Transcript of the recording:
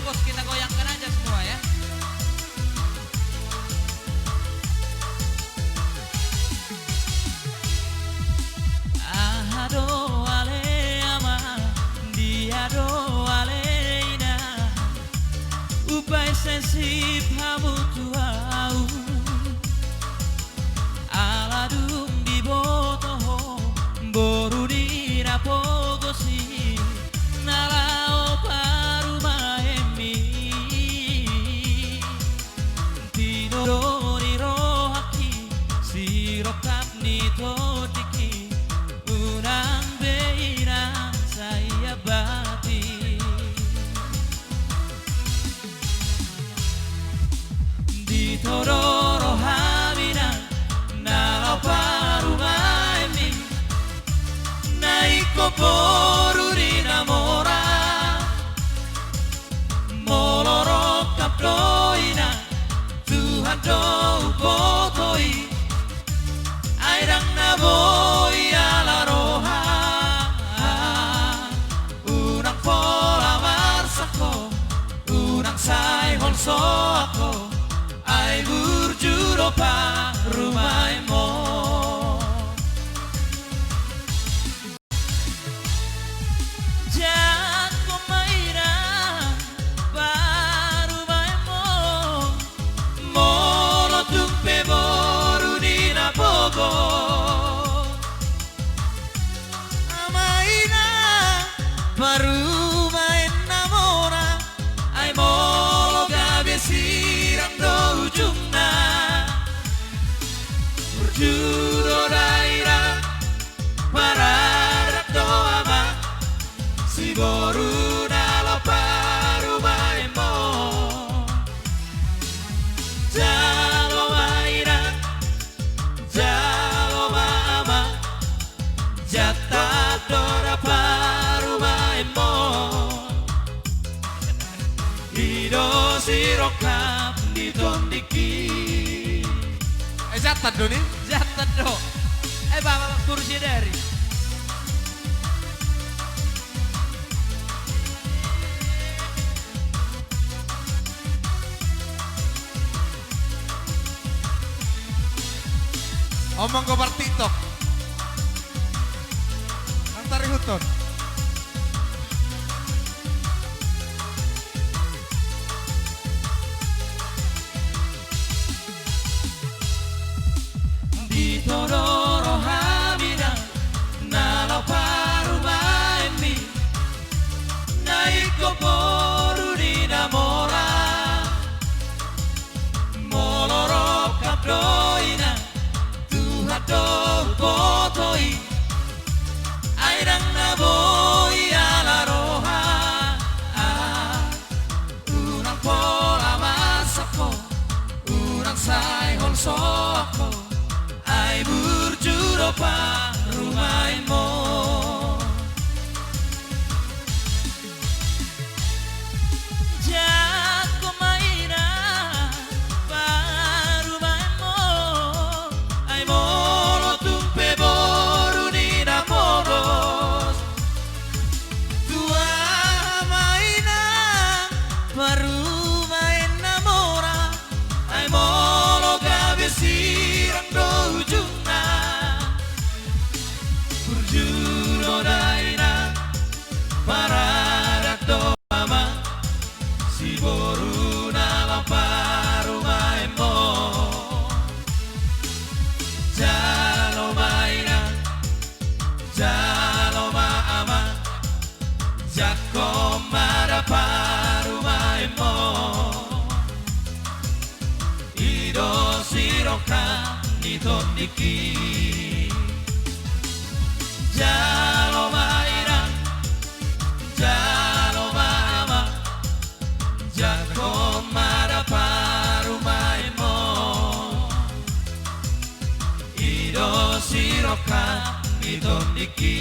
bos, kita goyangkan aja semua ya. Ahado ale ama, diado aleina, upai sensip hamutuau, aladum di botoho, boru di rapogosi, nalao paru maemi, tinodori rohaki, sirokap ni todiki, unang beirang saya bati. Di tororo hamina, nalao paru maemi, naiko boru di namora, moloro kaploina, Tuhan do potoi, airang naboi ala roha, unang pola marsako, unang sai holso ako, ai burjuro pa rumai mo. Jangan mainan baru maimo, molo tumpe boru di napogo, maina baru main namora, ai molo gabe sirang do ujungna, burjuro daira pararak do ama. Si boru nalo paru maimo, jalo maina, jalo mama, jata dora paru maimo, hido sirokap di tondiki. Jatah do nih. Jata do, bapak kursi dari. Omong ke TikTok. Antari huton. Di tororo hamina, nalo paru maemi, naiko boru di namora, moloro kaploina, Tuhan do potoi, airang naboi ala roha, unang pola masako, unang sai holso ako, ai burjuro pa rumaimo. Jago maina baru maimo, ai molo tumpe boru di naporos, tua maina baru main namora, ai molo gabe sirang do ujungna, burjuro daina paradak do ama, si boru nalo paru maimo, jalo maina, jalo maama, jako mara paru maimo, ido siroka ni tondiki. Jalo maina, jalo maama, jako mara paru maimo, ido siroka ni tondiki.